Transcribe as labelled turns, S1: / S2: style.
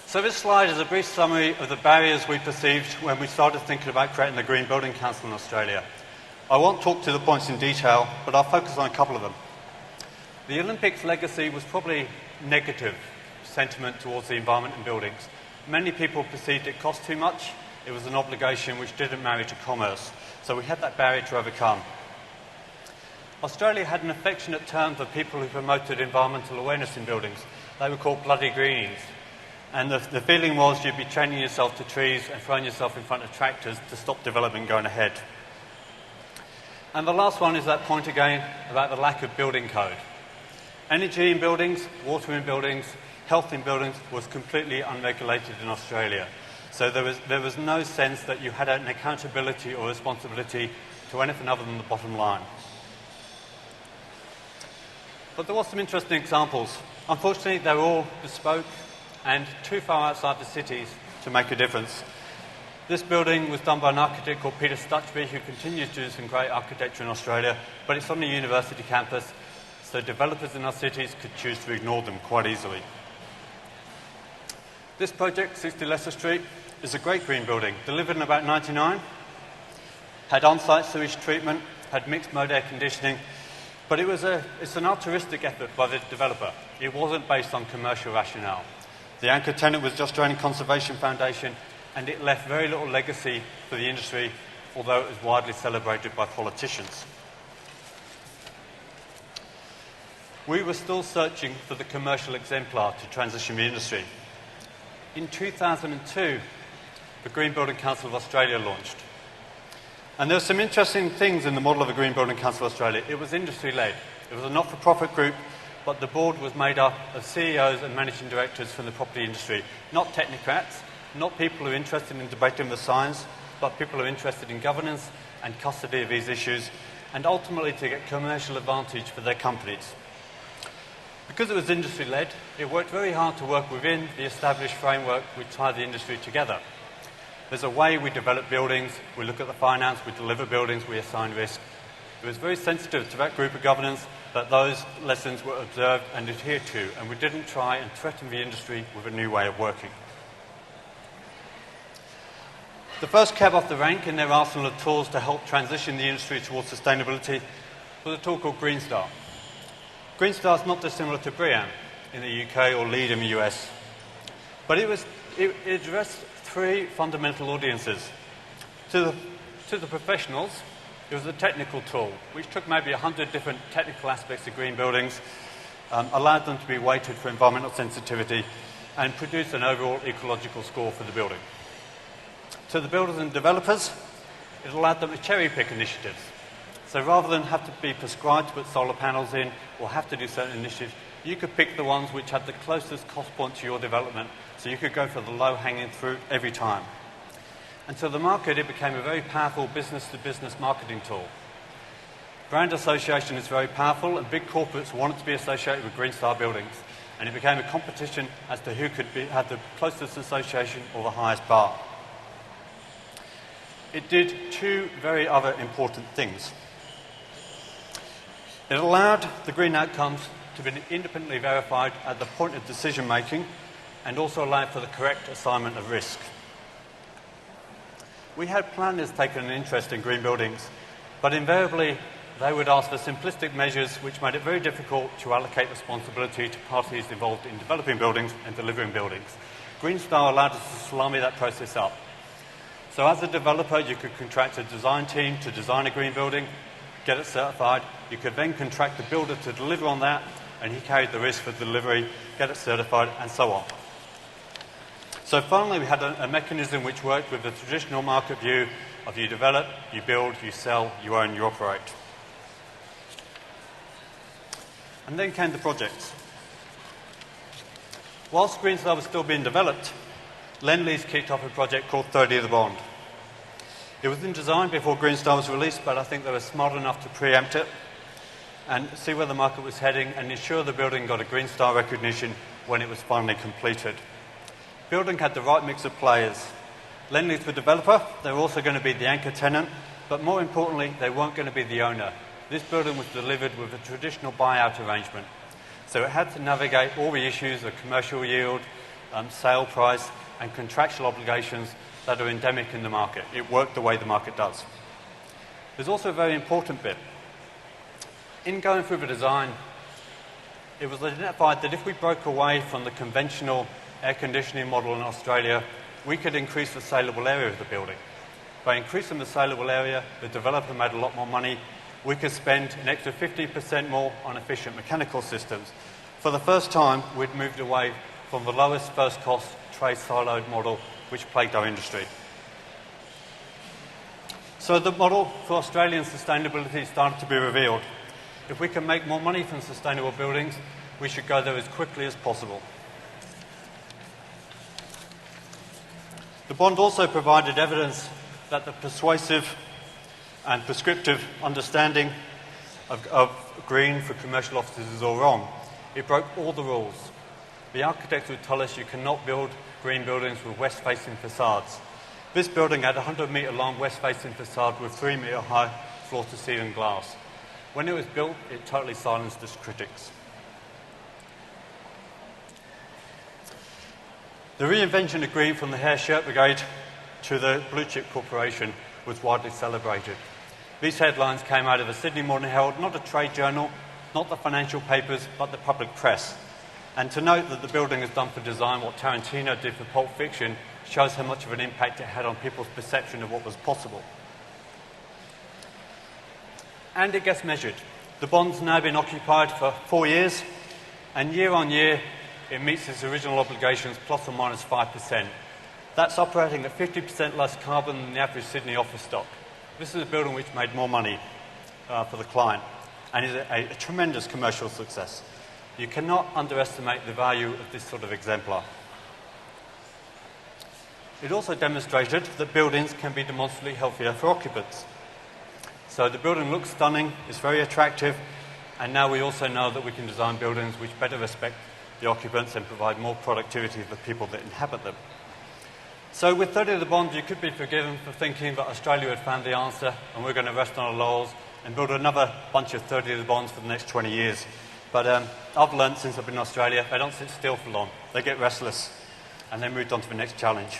S1: So this slide is a brief summary of the barriers we perceived when we started thinking about creating the Green Building Council in Australia. I won't talk to the points in detail, but I'll focus on a couple of them. The Olympics legacy was probably negative sentiment towards the environment and buildings. Many people perceived it cost too much. It was an obligation which didn't marry to commerce. So we had that barrier to overcome. Australia had an affectionate term for people who promoted environmental awareness in buildings. They were called bloody greenies. And the feeling was you'd be chaining yourself to trees and throwing yourself in front of tractors to stop development going ahead. And the last one is that point again about the lack of building code. Energy in buildings, water in buildings, health in buildings was completely unregulated in Australia. So there was no sense that you had an accountability or responsibility to anything other than the bottom line. But there were some interesting examples. Unfortunately, they were all bespoke and too far outside the cities to make a difference. This building was done by an architect called Peter Stutchby, who continues to do some great architecture in Australia, but it's on a university campus, so developers in our cities could choose to ignore them quite easily. This project, 60 Leicester Street, is a great green building, delivered in about 99, had on-site sewage treatment, had mixed-mode air conditioning, but it's an altruistic effort by the developer. It wasn't based on commercial rationale. The anchor tenant was Just Draining Conservation Foundation, and it left very little legacy for the industry, although it was widely celebrated by politicians. We were still searching for the commercial exemplar to transition the industry. In 2002, the Green Building Council of Australia launched. And there were some interesting things in the model of the Green Building Council of Australia. It was industry-led. It was a not-for-profit group, but the board was made up of CEOs and managing directors from the property industry, not technocrats, not people who are interested in debating the science, but people who are interested in governance and custody of these issues, and ultimately to get commercial advantage for their companies. Because it was industry-led, it worked very hard to work within the established framework which tied the industry together. There's a way we develop buildings, we look at the finance, we deliver buildings, we assign risk. It was very sensitive to that group of governance that those lessons were observed and adhered to, and we didn't try and threaten the industry with a new way of working. The first cab off the rank in their arsenal of tools to help transition the industry towards sustainability was a tool called Green Star. Green Star is not dissimilar to BREEAM in the UK or LEED in the US, but it addressed three fundamental audiences. To the professionals, it was a technical tool which took maybe 100 different technical aspects of green buildings, allowed them to be weighted for environmental sensitivity, and produced an overall ecological score for the building. To the builders and developers, it allowed them to cherry-pick initiatives. So rather than have to be prescribed to put solar panels in or have to do certain initiatives, you could pick the ones which had the closest cost point to your development, so you could go for the low-hanging fruit every time. And to the market, it became a very powerful business-to-business marketing tool. Brand association is very powerful, and big corporates wanted to be associated with Green Star buildings, and it became a competition as to who could have the closest association or the highest bar. It did two very other important things. It allowed the green outcomes to be independently verified at the point of decision making, and also allowed for the correct assignment of risk. We had planners taking an interest in green buildings, but invariably they would ask for simplistic measures which made it very difficult to allocate responsibility to parties involved in developing buildings and delivering buildings. Green Star allowed us to salami that process up. So as a developer, you could contract a design team to design a green building, get it certified. You could then contract the builder to deliver on that, and he carried the risk for delivery, get it certified, and so on. So finally, we had a mechanism which worked with the traditional market view of you develop, you build, you sell, you own, you operate. And then came the projects. Whilst Green Star was still being developed, Lendlease kicked off a project called 30 the Bond. It was in design before Green Star was released, but I think they were smart enough to preempt it and see where the market was heading and ensure the building got a Green Star recognition when it was finally completed. Building had the right mix of players. Lendlease were the developer, they were also going to be the anchor tenant, but more importantly, they weren't going to be the owner. This building was delivered with a traditional buyout arrangement. So it had to navigate all the issues of commercial yield, sale price, and contractual obligations that are endemic in the market. It worked the way the market does. There's also a very important bit. In going through the design, it was identified that if we broke away from the conventional air conditioning model in Australia, we could increase the saleable area of the building. By increasing the saleable area, the developer made a lot more money. We could spend an extra 50% more on efficient mechanical systems. For the first time, we'd moved away from the lowest first cost tray siloed model which plagued our industry. So the model for Australian sustainability started to be revealed. If we can make more money from sustainable buildings, we should go there as quickly as possible. The bond also provided evidence that the persuasive and prescriptive understanding of green for commercial offices is all wrong. It broke all the rules. The architects would tell us you cannot build green buildings with west-facing facades. This building had a 100-metre-long west-facing facade with 3-metre-high floor-to-ceiling glass. When it was built, it totally silenced its critics. The reinvention of green from the hair shirt brigade to the Blue Chip Corporation was widely celebrated. These headlines came out of the Sydney Morning Herald, not a trade journal, not the financial papers, but the public press. And to note that the building has done for design what Tarantino did for Pulp Fiction shows how much of an impact it had on people's perception of what was possible. And it gets measured. The bond's now been occupied for 4 years, and year on year it meets its original obligations plus or minus 5%. That's operating at 50% less carbon than the average Sydney office stock. This is a building which made more money for the client and is a tremendous commercial success. You cannot underestimate the value of this sort of exemplar. It also demonstrated that buildings can be demonstrably healthier for occupants. So the building looks stunning, it's very attractive, and now we also know that we can design buildings which better respect the occupants and provide more productivity for the people that inhabit them. So with 30 of the bonds, you could be forgiven for thinking that Australia had found the answer and we're going to rest on our laurels and build another bunch of 30 of the bonds for the next 20 years. But I've learned since I've been in Australia, they don't sit still for long. They get restless and they moved on to the next challenge.